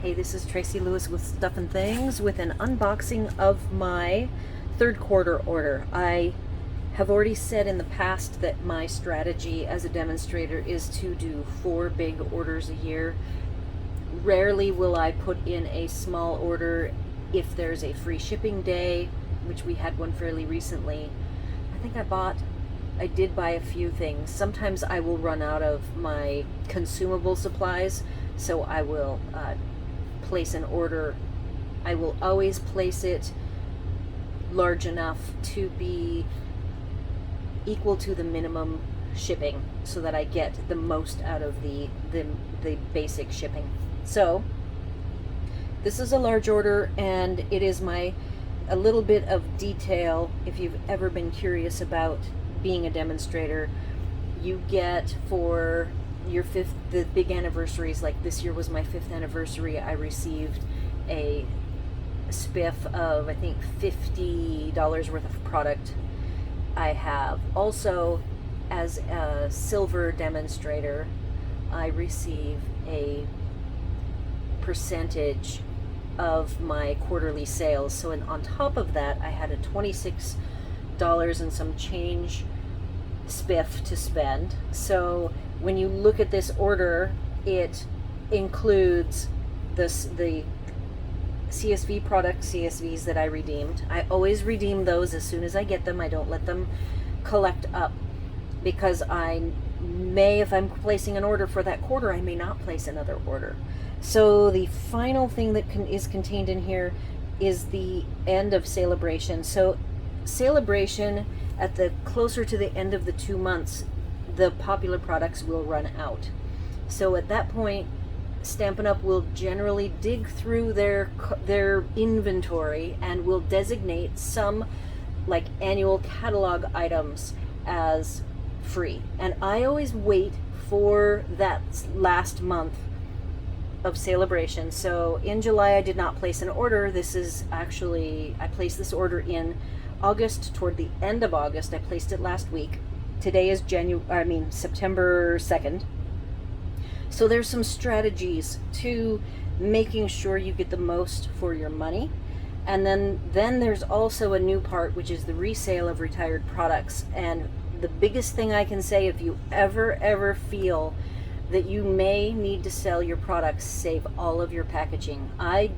Hey, this is Tracy Lewis with Stuff and Things with an unboxing of my third quarter order. I have already said in the past that my strategy as a demonstrator is to do 4 big orders a year. Rarely will I put in a small order if there's a free shipping day, which we had one fairly recently. I think I did buy a few things. Sometimes I will run out of my consumable supplies, so I will place an order. I will always place it large enough to be equal to the minimum shipping so that I get the most out of the basic shipping. So this is a large order, and it is a little bit of detail. If you've ever been curious about being a demonstrator, you get for your the big anniversaries, like this year was my 5th anniversary, I received a spiff of, I think, $50 worth of product. I have also, as a silver demonstrator, I receive a percentage of my quarterly sales. So on top of that, I had a $26 and some change spiff to spend. So when you look at this order, it includes the CSV products, CSVs that I redeemed. I always redeem those as soon as I get them. I don't let them collect up, because I may, if I'm placing an order for that quarter, I may not place another order. So the final thing that is contained in here is the end of celebration. So celebration, at the closer to the end of the 2 months, the popular products will run out. So at that point, Stampin' Up will generally dig through their inventory and will designate some, like, annual catalog items as free. And I always wait for that last month of celebration. So in July I did not place an order. This is actually, I placed this order in August, toward the end of August. I placed it last week. Today is September 2nd. So there's some strategies to making sure you get the most for your money. And then there's also a new part, which is the resale of retired products. And the biggest thing I can say, if you ever feel that you may need to sell your products, save all of your packaging. I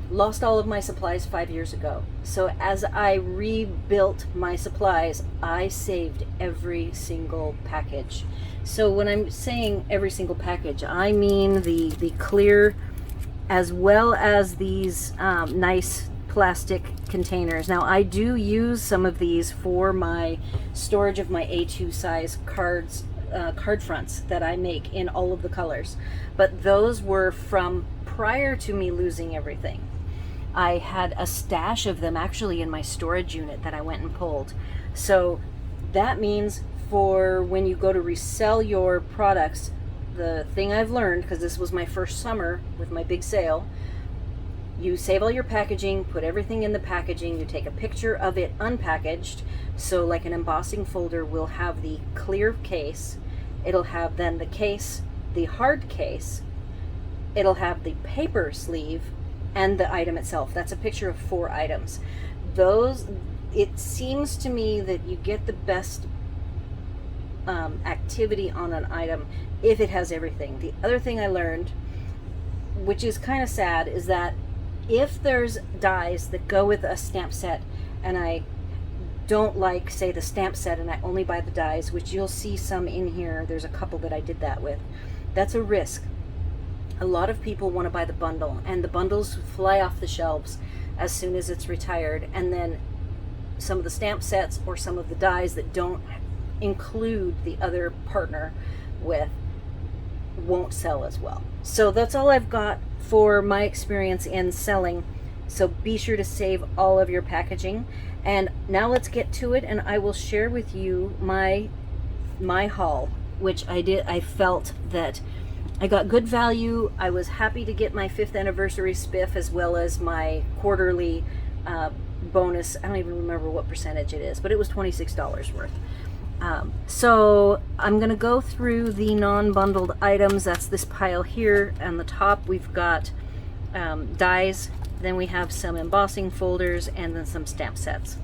lost all of my supplies 5 years ago. So as I rebuilt my supplies, I saved every single package. So when I'm saying every single package, I mean the clear, as well as these nice plastic containers. Now I do use some of these for my storage of my A2 size cards, card fronts that I make in all of the colors, but those were from prior to me losing everything. I had a stash of them actually in my storage unit that I went and pulled. So that means for when you go to resell your products, the thing I've learned, because this was my first summer with my big sale, you save all your packaging, put everything in the packaging, you take a picture of it unpackaged. So like an embossing folder will have the clear case, it'll have then the case, the hard case, it'll have the paper sleeve, and the item itself. That's a picture of 4 items. It seems to me that you get the best activity on an item if it has everything. The other thing I learned, which is kind of sad, is that if there's dies that go with a stamp set, and I don't like, say, the stamp set, and I only buy the dies, which you'll see some in here, there's a couple that I did that with, that's a risk. A lot of people want to buy the bundle, and the bundles fly off the shelves as soon as it's retired, and then some of the stamp sets or some of the dies that don't include the other partner with won't sell as well. So that's all I've got for my experience in selling. So be sure to save all of your packaging. And now let's get to it, and I will share with you my haul, which I did. I felt that I got good value. I was happy to get my 5th anniversary spiff, as well as my quarterly bonus. I don't even remember what percentage it is, but it was $26 worth. So I'm going to go through the non-bundled items. That's this pile here. On the top we've got dies, then we have some embossing folders, and then some stamp sets,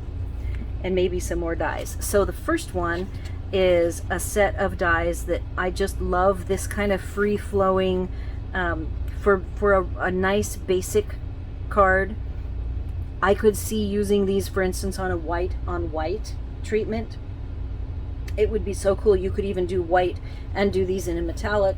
and maybe some more dies. So the first one is a set of dies that I just love, this kind of free-flowing, for a nice basic card. I could see using these, for instance, on a white on white treatment. It would be so cool. You could even do white and do these in a metallic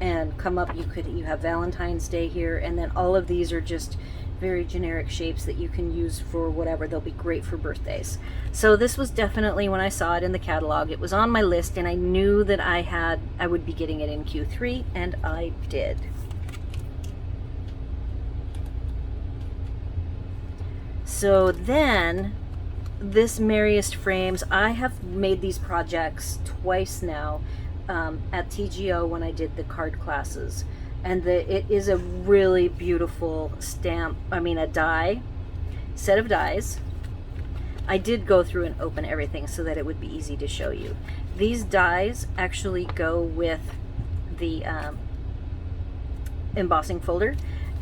and come up. You have Valentine's Day here, and then all of these are just very generic shapes that you can use for whatever. They'll be great for birthdays. So this was definitely, when I saw it in the catalog, it was on my list, and I knew that I would be getting it in Q3, and I did. So then, this Merriest Frames, I have made these projects twice now at TGO when I did the card classes, and it is a really beautiful a die, set of dies. I did go through and open everything so that it would be easy to show you. These dies actually go with the embossing folder,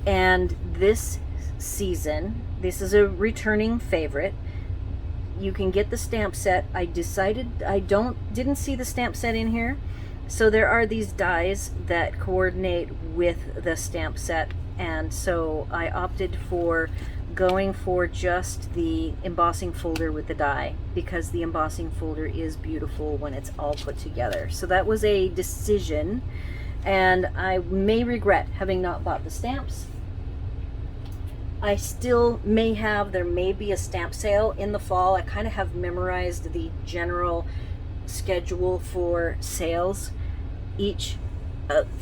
and this season, this is a returning favorite. You can get the stamp set. I decided I didn't see the stamp set in here, so there are these dies that coordinate with the stamp set, and so I opted for going for just the embossing folder with the die, because the embossing folder is beautiful when it's all put together. So that was a decision, and I may regret having not bought the stamps. I still there may be a stamp sale in the fall. I kind of have memorized the general schedule for sales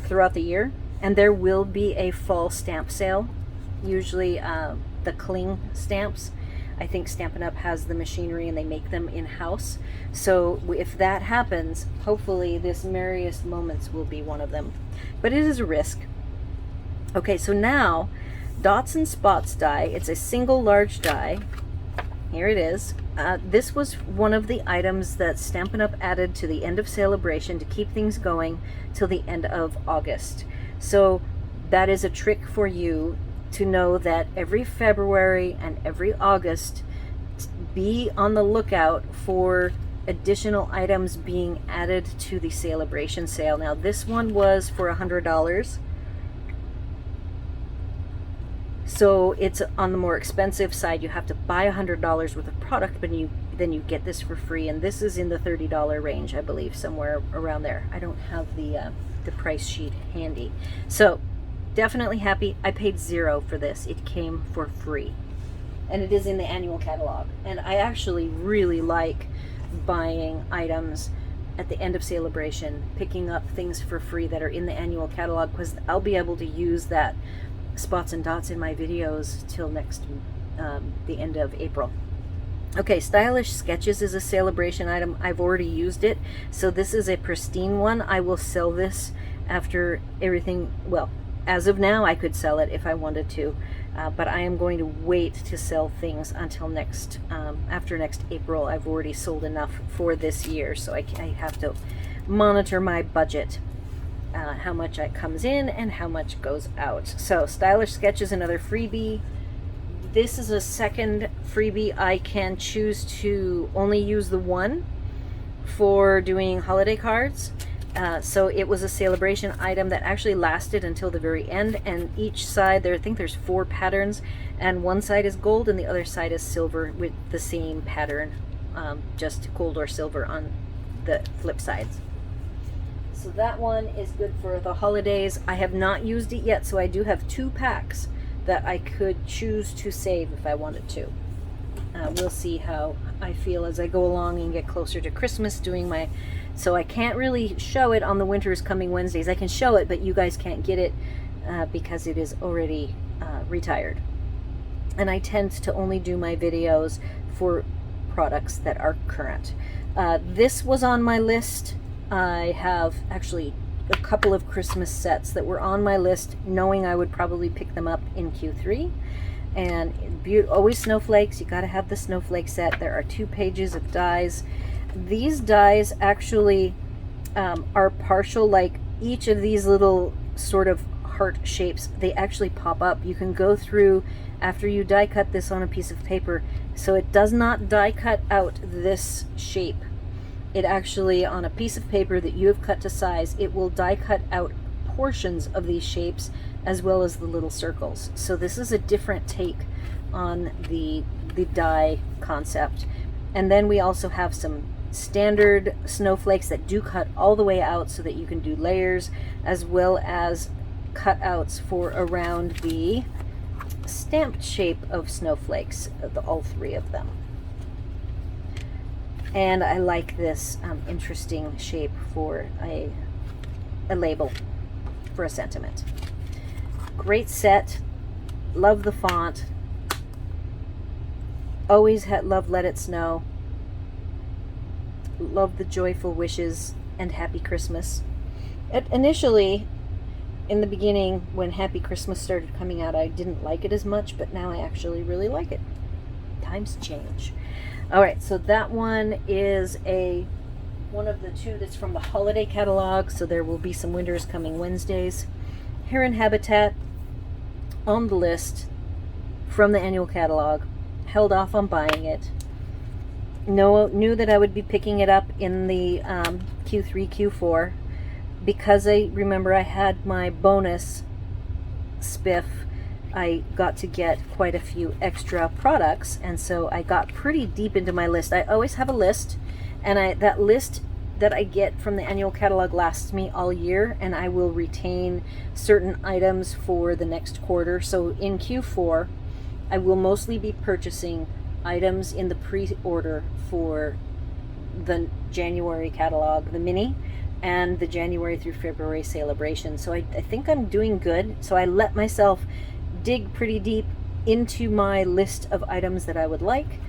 throughout the year, and there will be a fall stamp sale, usually the cling stamps. I think Stampin' Up has the machinery and they make them in-house. So if that happens, hopefully this Merriest Moments will be one of them. But it is a risk. Okay, so now Dots and Spots die. It's a single large die. Here it is. This was one of the items that Stampin' Up added to the end of celebration to keep things going till the end of August. So that is a trick for you to know that every February and every August, be on the lookout for additional items being added to the celebration sale. Now this one was for $100. So it's on the more expensive side. You have to buy $100 worth of product, but then you get this for free, and this is in the $30 range, I believe, somewhere around there. I don't have the price sheet handy. So definitely happy. I paid $0 for this. It came for free, and it is in the annual catalog. And I actually really like buying items at the end of celebration, picking up things for free that are in the annual catalog, because I'll be able to use that spots and dots in my videos till the end of April. Okay, Stylish Sketches is a celebration item. I've already used it, so this is a pristine one. I will sell this after everything. Well, as of now, I could sell it if I wanted to, but I am going to wait to sell things until after next April. I've already sold enough for this year, so I have to monitor my budget. How much comes in and how much goes out. So Stylish Sketches, another freebie. This is a second freebie. I can choose to only use the one for doing holiday cards. So it was a celebration item that actually lasted until the very end, and each side, I think there's 4 patterns, and one side is gold and the other side is silver with the same pattern, just gold or silver on the flip sides. So that one is good for the holidays. I have not used it yet, so I do have 2 packs that I could choose to save if I wanted to. We'll see how I feel as I go along and get closer to Christmas doing my... So I can't really show it on the Winter's Coming Wednesdays. I can show it, but you guys can't get it because it is already retired. And I tend to only do my videos for products that are current. This was on my list. I have actually a couple of Christmas sets that were on my list, knowing I would probably pick them up in Q3. And always snowflakes. You got to have the snowflake set. There are 2 pages of dies. these dies actually are partial, like each of these little sort of heart shapes, they actually pop up. You can go through after you die cut this on a piece of paper, so it does not die cut out this shape. It actually, on a piece of paper that you have cut to size, it will die cut out portions of these shapes as well as the little circles. So this is a different take on the die concept. And then we also have some standard snowflakes that do cut all the way out so that you can do layers, as well as cutouts for around the stamped shape of snowflakes, all three of them. And I like this interesting shape for a label for a sentiment. Great set. Love the font. Always love Let It Snow. Love the joyful wishes and Happy Christmas. Initially, in the beginning, when Happy Christmas started coming out, I didn't like it as much, but now I actually really like it. Times change. All right, so that one is one of the two that's from the holiday catalog, so there will be some winters coming Wednesdays. Heron Habitat on the list from the annual catalog. Held off on buying it. Knew that I would be picking it up in the Q3, Q4, because I remember I had my bonus spiff. I got to get quite a few extra products, and so I got pretty deep into my list. I always have a list, and that list that I get from the annual catalog lasts me all year, and I will retain certain items for the next quarter. So in Q4, I will mostly be purchasing items in the pre-order for the January catalog, the mini, and the January through February celebration. So I think I'm doing good. So I let myself dig pretty deep into my list of items that I would like,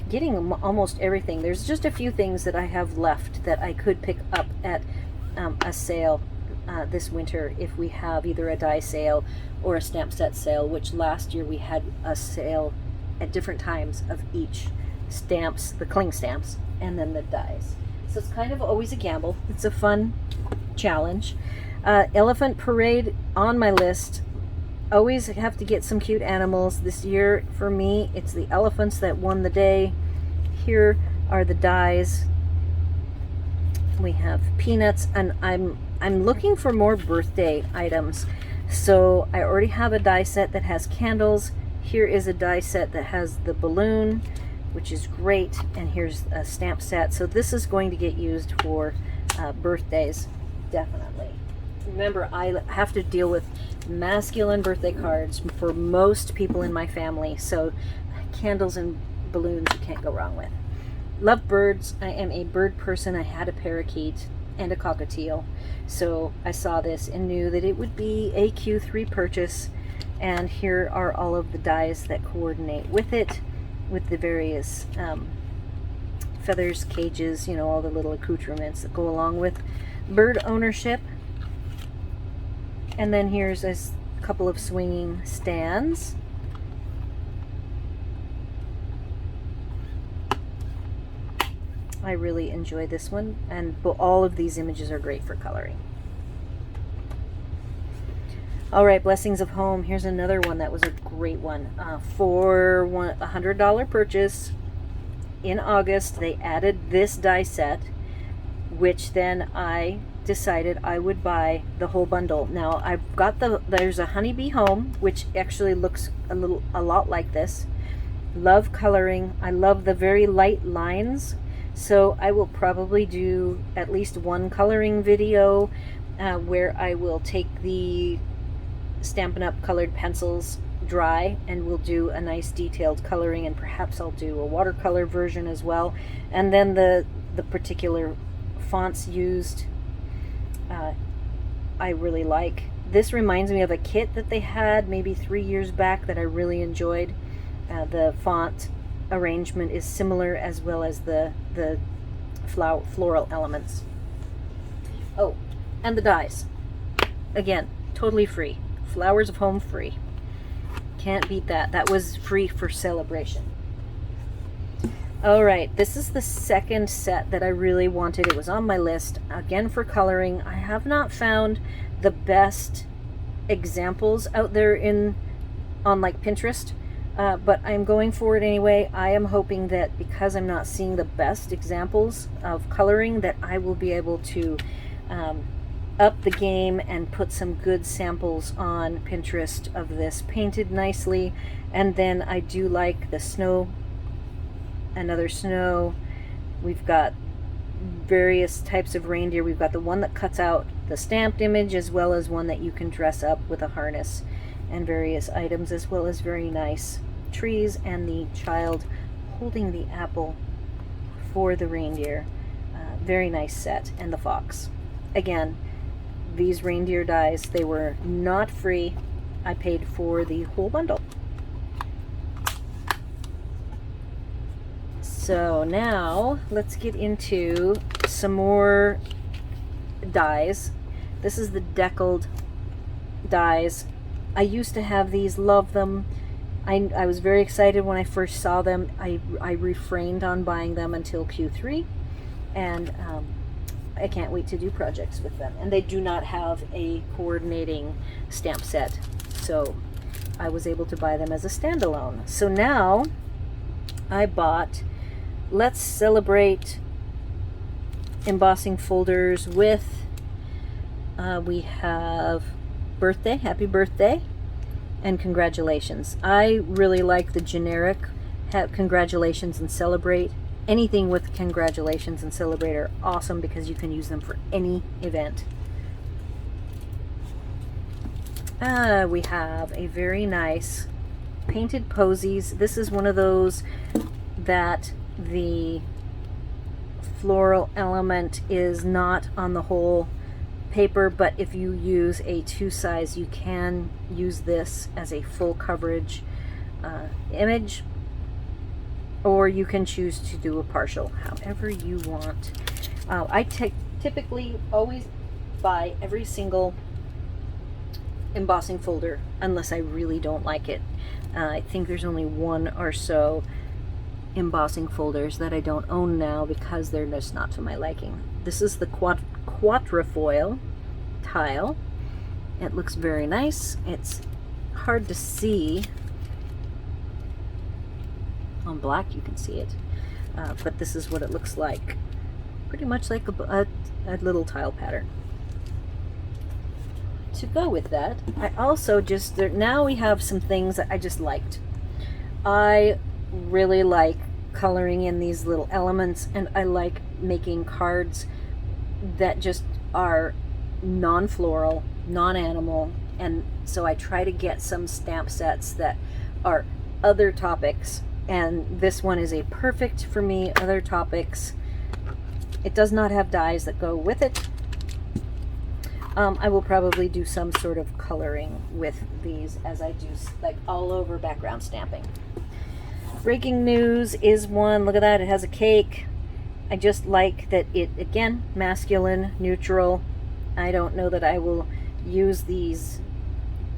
getting almost everything. There's just a few things that I have left that I could pick up at a sale this winter if we have either a die sale or a stamp set sale, which last year we had a sale at different times of each stamps, the cling stamps, and then the dies. So it's kind of always a gamble. It's a fun challenge. Elephant Parade on my list. Always have to get some cute animals. This year for me, it's the elephants that won the day. Here are the dies. We have peanuts, and I'm looking for more birthday items. So I already have a die set that has candles. Here is a die set that has the balloon, which is great, and here's a stamp set. So this is going to get used for birthdays, definitely. Remember, I have to deal with masculine birthday cards for most people in my family, so candles and balloons you can't go wrong with. Love birds. I am a bird person. I had a parakeet and a cockatiel, so I saw this and knew that it would be a Q3 purchase. And here are all of the dies that coordinate with it, with the various feathers, cages, you know, all the little accoutrements that go along with bird ownership. And then here's a couple of swinging stands. I really enjoy this one, and all of these images are great for coloring. All right, Blessings of Home. Here's another one that was a great one. For a $100 purchase in August, they added this die set, which then I decided I would buy the whole bundle. Now I've got there's a honeybee home, which actually looks a lot like this. Love coloring. I love the very light lines. So I will probably do at least one coloring video where I will take the Stampin' Up colored pencils dry, and we'll do a nice detailed coloring, and perhaps I'll do a watercolor version as well. And then the particular fonts used, I really like. This reminds me of a kit that they had maybe 3 years back that I really enjoyed. The font arrangement is similar, as well as the floral elements. Oh, and the dies. Again, totally free. Flowers of Home free. Can't beat that. That was free for celebration. All right, this is the second set that I really wanted. It was on my list, again, for coloring. I have not found the best examples out there on like Pinterest, but I'm going for it anyway. I am hoping that because I'm not seeing the best examples of coloring, that I will be able to up the game and put some good samples on Pinterest of this painted nicely. And then I do like the snow, another snow. We've got various types of reindeer. We've got the one that cuts out the stamped image, as well as one that you can dress up with a harness and various items, as well as very nice trees and the child holding the apple for the reindeer. Very nice set. And the fox. Again, these reindeer dies, they were not free. I paid for the whole bundle. So now let's get into some more dies. This is the deckled dies. I used to have these, love them. I was very excited when I first saw them. I refrained on buying them until Q3, and I can't wait to do projects with them. And they do not have a coordinating stamp set, so I was able to buy them as a standalone. So now I bought Let's Celebrate embossing folders with, we have birthday, happy birthday, and congratulations. I really like the generic congratulations and celebrate. Anything with congratulations and celebrate are awesome because you can use them for any event. We have a very nice painted posies. This is one of those that the floral element is not on the whole paper, but if you use a 2 size, you can use this as a full coverage image, or you can choose to do a partial, however you want. I typically always buy every single embossing folder unless I really don't like it. I think there's only one or so embossing folders that I don't own now because they're just not to my liking. This is the quatrefoil tile. It looks very nice. It's hard to see. On black you can see it, but this is what it looks like. Pretty much like a little tile pattern. To go with that, I also now we have some things that I just liked. I really like coloring in these little elements, and I like making cards that just are non-floral, non-animal, and so I try to get some stamp sets that are other topics, and this one is a perfect for me other topics. It does not have dies that go with it. I will probably do some sort of coloring with these as I do like all over background stamping. Breaking news is one. Look at that, it has a cake. I just like that it, again, masculine, neutral. I don't know that I will use these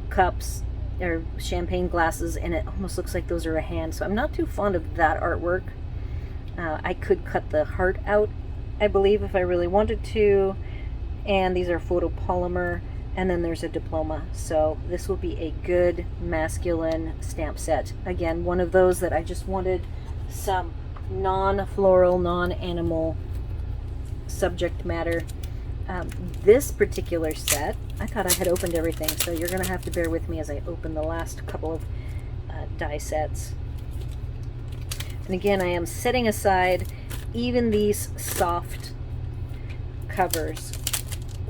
cups or champagne glasses, and it almost looks like those are a hand, so I'm not too fond of that artwork. I could cut the heart out, I believe, if I really wanted to. And these are photopolymer, and then there's a diploma. So this will be a good masculine stamp set. Again, one of those that I just wanted some non-floral, non-animal subject matter. This particular set, I thought I had opened everything, so you're going to have to bear with me as I open the last couple of die sets. And again, I am setting aside even these soft covers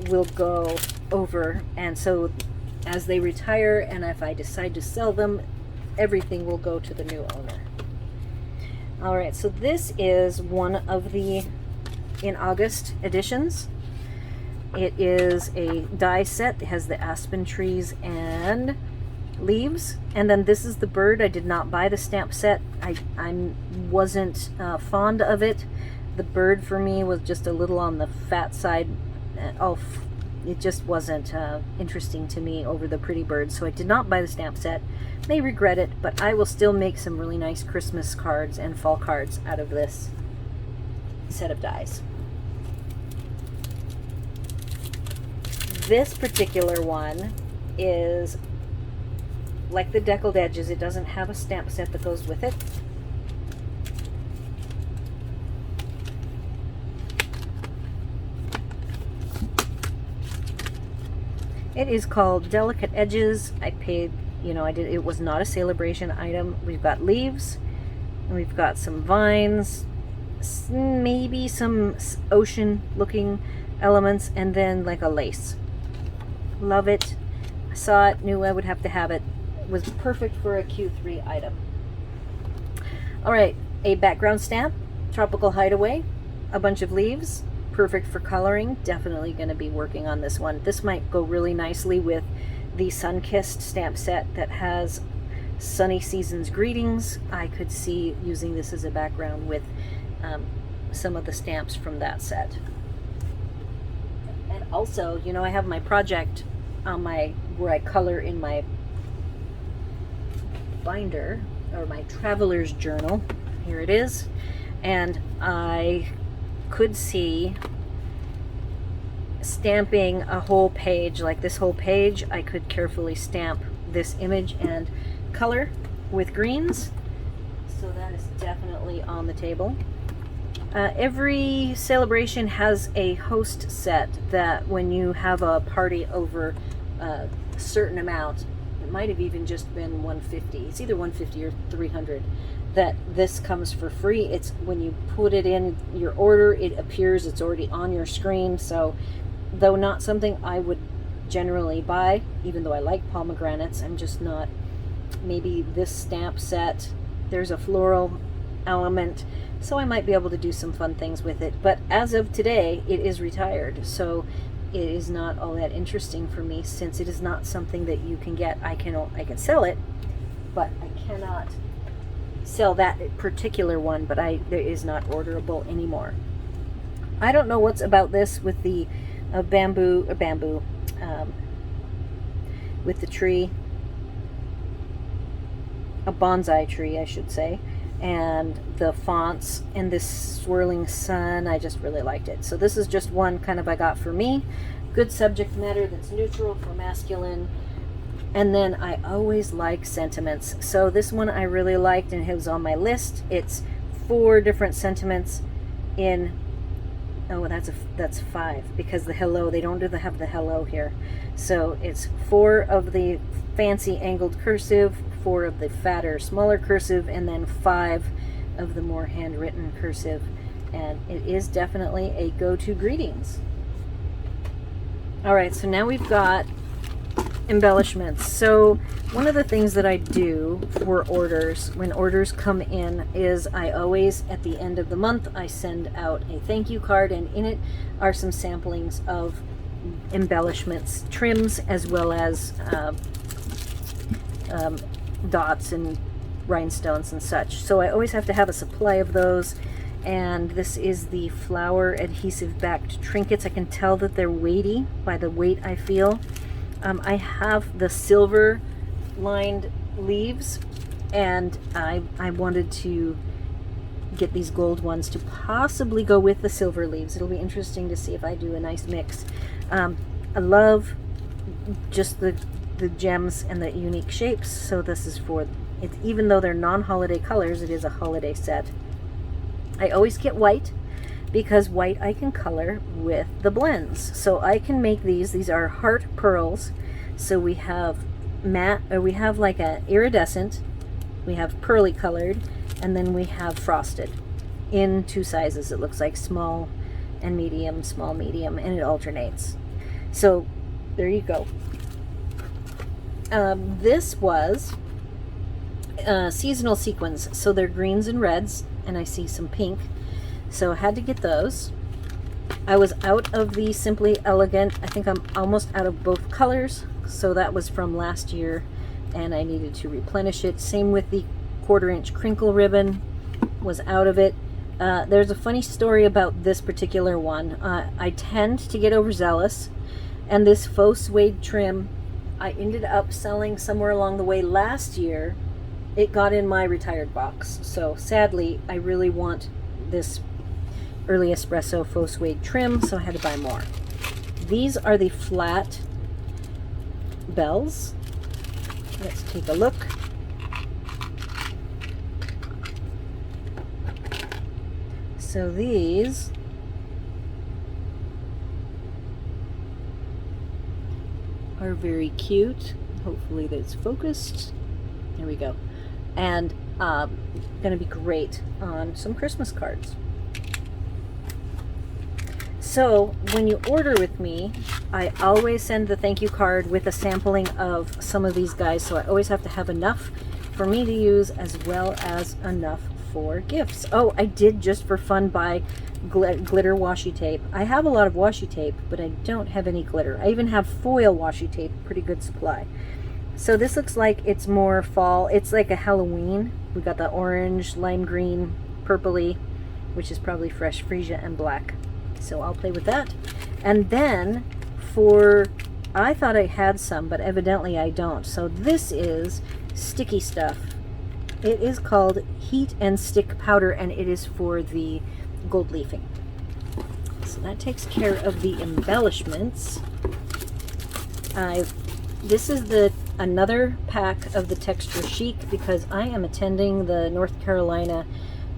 will go over, and so as they retire, and if I decide to sell them, everything will go to the new owner. All right, so this is one of the in August editions. It is a die set. It has the aspen trees and leaves, and then this is the bird. I did not buy the stamp set. I wasn't fond of it. The bird for me was just a little on the fat side. it just wasn't interesting to me over the Pretty Bird, so I did not buy the stamp set. May regret it, but I will still make some really nice Christmas cards and fall cards out of this set of dies. This particular one is like the deckled edges. It doesn't have a stamp set that goes with it. It is called Delicate Edges. I paid, you know, it was not a celebration item. We've got leaves, and we've got some vines, maybe some ocean looking elements, and then like a lace. Love it. I saw it, knew I would have to have it. It was perfect for a Q3 item. All right, a background stamp, Tropical Hideaway, a bunch of leaves, perfect for coloring. Definitely going to be working on this one. This might go really nicely with the Sun-Kissed stamp set that has Sunny Seasons Greetings. I could see using this as a background with some of the stamps from that set. And also, you know, I have my project on where I color in my binder, or my traveler's journal. Here it is. And I could see stamping a whole page, like this whole page. I could carefully stamp this image and color with greens. So that is definitely on the table. Every celebration has a host set that when you have a party over a certain amount, it might have even just been 150. It's either 150 or 300. That this comes for free. It's when you put it in your order, it appears, it's already on your screen. So though not something I would generally buy, even though I like pomegranates, I'm just not. Maybe this stamp set, there's a floral element, so I might be able to do some fun things with it. But as of today, it is retired, so it is not all that interesting for me, since it is not something that you can get. I can sell it, but I cannot sell that particular one, but it is not orderable anymore. I don't know what's about this with the bamboo, with the tree, a bonsai tree, I should say, and the fonts and this swirling sun. I just really liked it. So this is just one kind of I got for me. Good subject matter that's neutral for masculine. And then I always like sentiments. So this one I really liked, and it was on my list. It's 4 different sentiments in, oh, that's 5, because the hello, they don't have the hello here. So it's 4 of the fancy angled cursive, 4 of the fatter, smaller cursive, and then 5 of the more handwritten cursive. And it is definitely a go-to greetings. All right, so now we've got embellishments. So one of the things that I do for orders, when orders come in, is I always, at the end of the month, I send out a thank you card, and in it are some samplings of embellishments, trims, as well as dots and rhinestones and such. So I always have to have a supply of those. And this is the flower adhesive backed trinkets. I can tell that they're weighty by the weight I feel. I have the silver lined leaves, and I wanted to get these gold ones to possibly go with the silver leaves. It'll be interesting to see if I do a nice mix. I love just the gems and the unique shapes. So this is for it, even though they're non-holiday colors, it is a holiday set. I always get white, because white I can color with the blends. So I can make these are heart pearls. So we have matte, or we have like a iridescent, we have pearly colored, and then we have frosted in 2 sizes. It looks like small and medium, small, medium, and it alternates. So there you go. This was seasonal sequins. So they're greens and reds, and I see some pink. So I had to get those. I was out of the Simply Elegant. I think I'm almost out of both colors. So that was from last year, and I needed to replenish it. Same with the 1/4 inch crinkle ribbon. Was out of it. There's a funny story about this particular one. I tend to get overzealous. And this faux suede trim, I ended up selling somewhere along the way last year. It got in my retired box. So sadly, I really want this early espresso faux suede trim, so I had to buy more. These are the flat bells. Let's take a look. So these are very cute. Hopefully that's focused. There we go. And gonna be great on some Christmas cards. So when you order with me, I always send the thank you card with a sampling of some of these guys, so I always have to have enough for me to use as well as enough for gifts. Oh, I did just for fun buy glitter washi tape. I have a lot of washi tape, but I don't have any glitter. I even have foil washi tape, pretty good supply. So this looks like it's more fall. It's like a Halloween. We got the orange, lime green, purpley, which is probably fresh freesia, and black. So I'll play with that. And then I thought I had some, but evidently I don't. So this is sticky stuff. It is called Heat and Stick Powder, and it is for the gold leafing. So that takes care of the embellishments. This is another pack of the Texture Chic because I am attending the North Carolina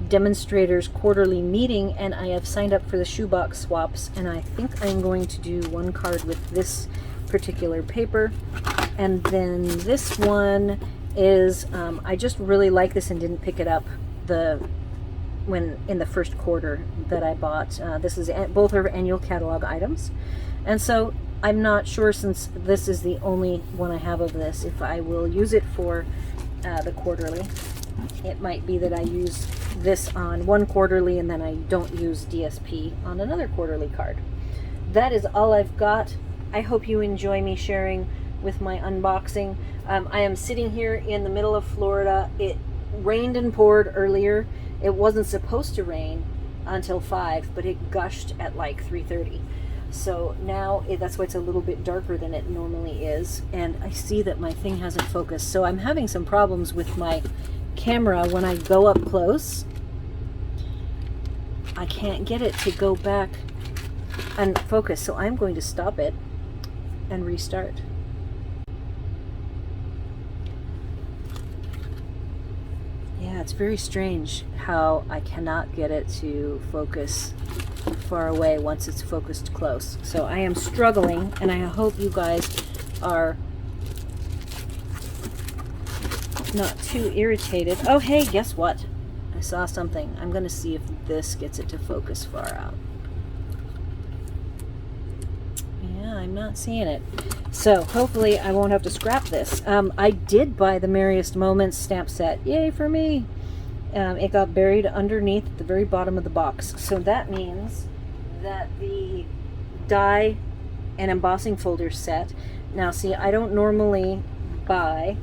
Demonstrators quarterly meeting, and I have signed up for the shoebox swaps, and I think I'm going to do one card with this particular paper. And then this one is I just really like this and didn't pick it up in the first quarter that I bought. This is both are annual catalog items, and so I'm not sure, since this is the only one I have of this, if I will use it for the quarterly. It might be that I use this on one quarterly and then I don't use DSP on another quarterly card. That is all I've got. I hope you enjoy me sharing with my unboxing. I am sitting here in the middle of Florida. It rained and poured earlier. It wasn't supposed to rain until 5, but it gushed at like 3:30. So now that's why it's a little bit darker than it normally is. And I see that my thing hasn't focused. So I'm having some problems with my camera when I go up close. I can't get it to go back and focus. So I'm going to stop it and restart. Yeah, it's very strange how I cannot get it to focus far away once it's focused close. So I am struggling, and I hope you guys are not too irritated. Oh, hey, guess what? I saw something. I'm going to see if this gets it to focus far out. Yeah, I'm not seeing it. So hopefully I won't have to scrap this. I did buy the Merriest Moments stamp set. Yay for me! It got buried underneath at the very bottom of the box. So that means that the die and embossing folder set. Now see, I don't normally buy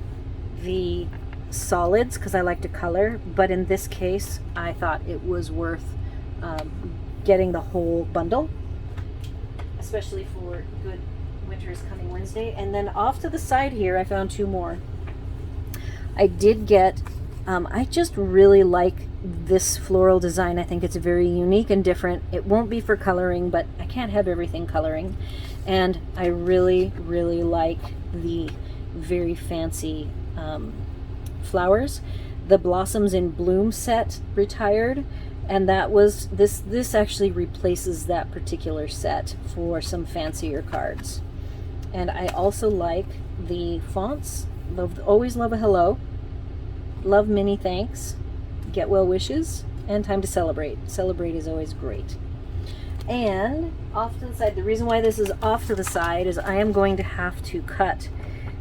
the solids because I like to color, but in this case I thought it was worth getting the whole bundle, especially for Good Winter is Coming Wednesday. And then off to the side here I found 2 more. I did get I just really like this floral design. I think it's very unique and different. It won't be for coloring, but I can't have everything coloring. And I really, really like the very fancy flowers. The Blossoms in Bloom set retired, and that was this actually replaces that particular set for some fancier cards. And I also like the fonts. Always Love a Hello, Love Many Thanks, Get Well Wishes, and Time to Celebrate. Celebrate is always great. And off to the side, the reason why this is off to the side is I am going to have to cut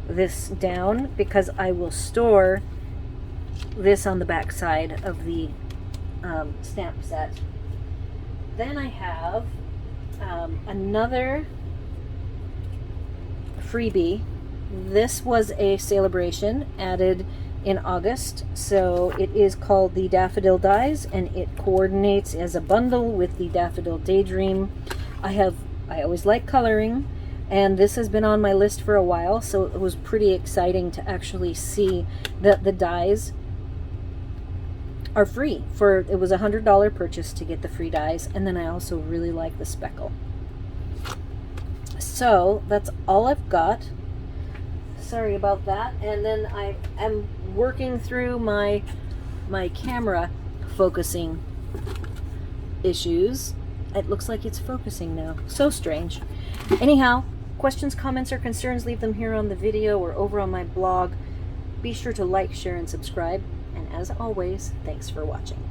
this down because I will store this on the back side of the stamp set. Then I have another freebie. This was a celebration added in August, so it is called the Daffodil Dies, and it coordinates as a bundle with the Daffodil Daydream. I always like coloring, And this has been on my list for a while, so it was pretty exciting to actually see that the dies are free. It was a $100 purchase to get the free dies, and then I also really like the speckle. So that's all I've got. Sorry about that. And then I am working through my camera focusing issues. It looks like it's focusing now. So strange. Anyhow, questions, comments, or concerns, leave them here on the video or over on my blog. Be sure to like, share, and subscribe. And as always, thanks for watching.